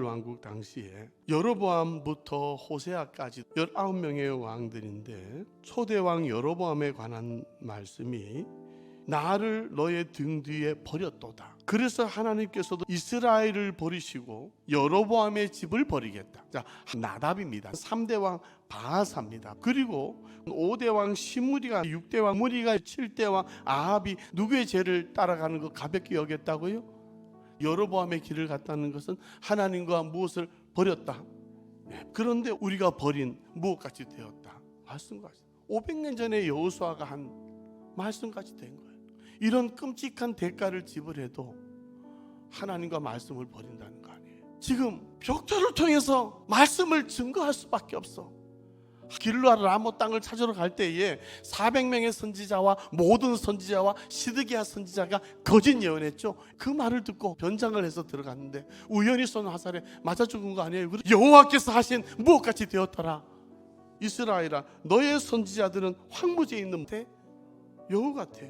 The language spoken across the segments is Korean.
왕국 당시에 여로보암부터 호세아까지 19명의 왕들인데 초대왕 여로보암에 관한 말씀이 나를 너의 등 뒤에 버렸도다. 그래서 하나님께서도 이스라엘을 버리시고 여로보암의 집을 버리겠다. 자, 나답입니다. 3대 왕 바하사입니다. 그리고 5대 왕 시므리가, 6대 왕 무리가, 7대 왕 아합이 누구의 죄를 따라가는 거 가볍게 여겼다고요? 여로보암의 길을 갔다는 것은 하나님과 무엇을 버렸다. 그런데 우리가 버린 무엇같이 되었다. 말씀까지 500년 전에 여호수아가 한 말씀까지 된 거예요. 이런 끔찍한 대가를 지불해도 하나님과 말씀을 버린다는 거 아니에요. 지금 벽돌을 통해서 말씀을 증거할 수밖에 없어. 길르앗 라모 땅을 찾으러 갈 때에 400명의 선지자와 모든 선지자와 시드기야 선지자가 거짓 예언했죠. 그 말을 듣고 변장을 해서 들어갔는데 우연히 쏜 화살에 맞아 죽은 거 아니에요. 여호와께서 하신 무엇같이 되었더라. 이스라엘아, 너의 선지자들은 황무지에 있는 여우 같아.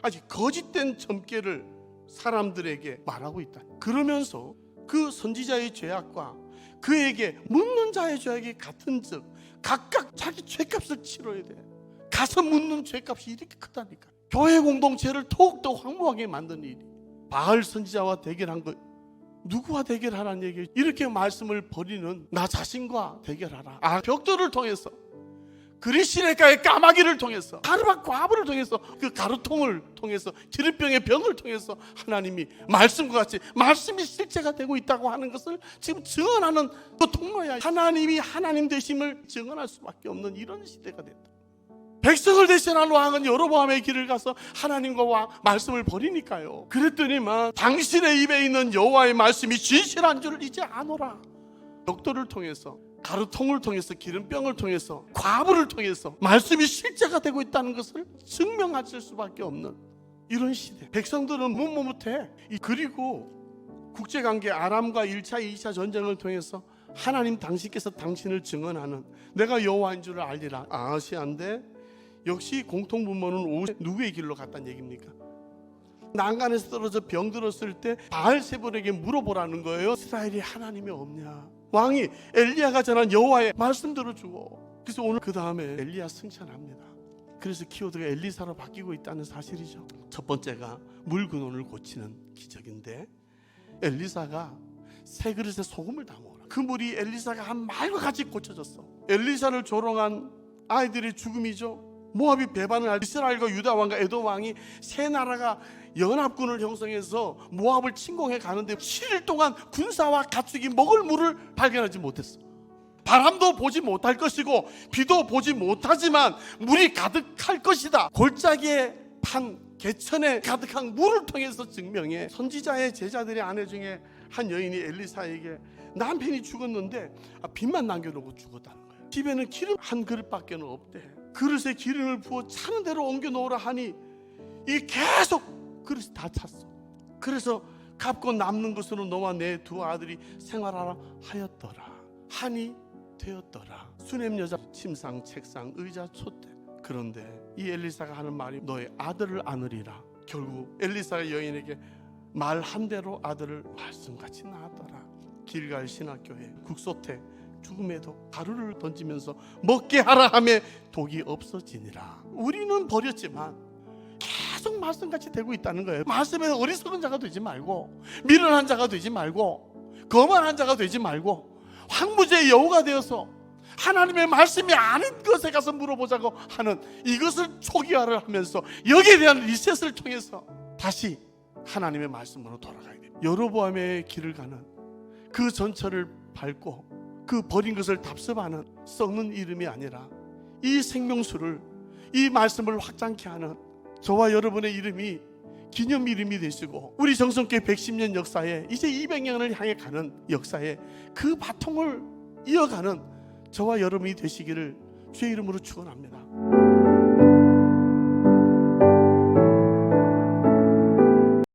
아직 거짓된 점괘를 사람들에게 말하고 있다. 그러면서 그 선지자의 죄악과 그에게 묻는 자의 죄악이 같은즉 각각 자기 죄값을 치러야 돼. 가서 묻는 죄값이 이렇게 크다니까. 교회 공동체를 더욱더 황무하게 만드는 일이. 바알 선지자와 대결한 거, 누구와 대결하라는 얘기예요? 이렇게 말씀을 버리는 나 자신과 대결하라. 벽돌을 통해서, 그리시네가의 까마귀를 통해서, 가르박 과부를 통해서, 그 가루통을 통해서, 기름병의 병을 통해서 하나님이 말씀과 같이 말씀이 실제가 되고 있다고 하는 것을 지금 증언하는 그 통로야. 하나님이 하나님 되심을 증언할 수밖에 없는 이런 시대가 됐다. 백성을 대신한 왕은 여로보암의 길을 가서 하나님과 말씀을 버리니까요. 그랬더니만 당신의 입에 있는 여호와의 말씀이 진실한 줄을 이제 아노라. 벽돌을 통해서, 가루통을 통해서, 기름병을 통해서, 과부를 통해서 말씀이 실제가 되고 있다는 것을 증명하실 수밖에 없는 이런 시대. 백성들은 묵묵해. 그리고 국제관계 아람과 1차 2차 전쟁을 통해서 하나님 당신께서 당신을 증언하는 내가 여호와인 줄을 알리라. 아시아인데 역시 공통분모는 누구의 길로 갔다는 얘기입니까? 난간에서 떨어져 병들었을 때 바알세불에게 물어보라는 거예요. 이스라엘이 하나님이 없냐? 왕이 엘리야가 전한 여호와의 말씀 들어주고. 그래서 오늘 그 다음에 엘리야 승천합니다. 그래서 키워드가 엘리사로 바뀌고 있다는 사실이죠. 첫 번째가 물 근원을 고치는 기적인데, 엘리사가 새 그릇에 소금을 담아오라. 그 물이 엘리사가 한 말과 같이 고쳐졌어. 엘리사를 조롱한 아이들의 죽음이죠. 모압이 배반을 할 이스라엘과 유다 왕과 에돔 왕이 세 나라가 연합군을 형성해서 모압을 침공해 가는데 7일 동안 군사와 가축이 먹을 물을 발견하지 못했어. 바람도 보지 못할 것이고 비도 보지 못하지만 물이 가득할 것이다. 골짜기에 판 개천에 가득한 물을 통해서 증명해. 선지자의 제자들의 아내 중에 한 여인이 엘리사에게 남편이 죽었는데 빚만 남겨놓고 죽었다는 거예요. 집에는 기름 한 그릇밖에 없대. 그릇에 기름을 부어 차는 대로 옮겨 놓으라 하니 이 계속 그릇이 다 찼어. 그래서 갚고 남는 것으로 너와 내 두 아들이 생활하라 하였더라. 한이 되었더라. 수냄 여자 침상, 책상, 의자, 촛대. 그런데 이 엘리사가 하는 말이 너의 아들을 안으리라. 결국 엘리사가 여인에게 말한 대로 아들을 말씀같이 낳았더라. 길갈 신학교에 국소태 죽음에도 가루를 던지면서 먹게 하라 하며 독이 없어지니라. 우리는 버렸지만 계속 말씀같이 되고 있다는 거예요. 말씀에 어리석은 자가 되지 말고, 미련한 자가 되지 말고, 거만한 자가 되지 말고, 황무지의 여우가 되어서 하나님의 말씀이 아닌 것에 가서 물어보자고 하는 이것을 초기화를 하면서 여기에 대한 리셋을 통해서 다시 하나님의 말씀으로 돌아가야 됩니다. 여로보암의 길을 가는 그 전철을 밟고 그 버린 것을 답습하는 썩는 이름이 아니라 이 생명수를, 이 말씀을 확장케 하는 저와 여러분의 이름이 기념 이름이 되시고 우리 정성교회 110년 역사에 이제 200년을 향해 가는 역사에 그 바통을 이어가는 저와 여러분이 되시기를 주의 이름으로 축원합니다.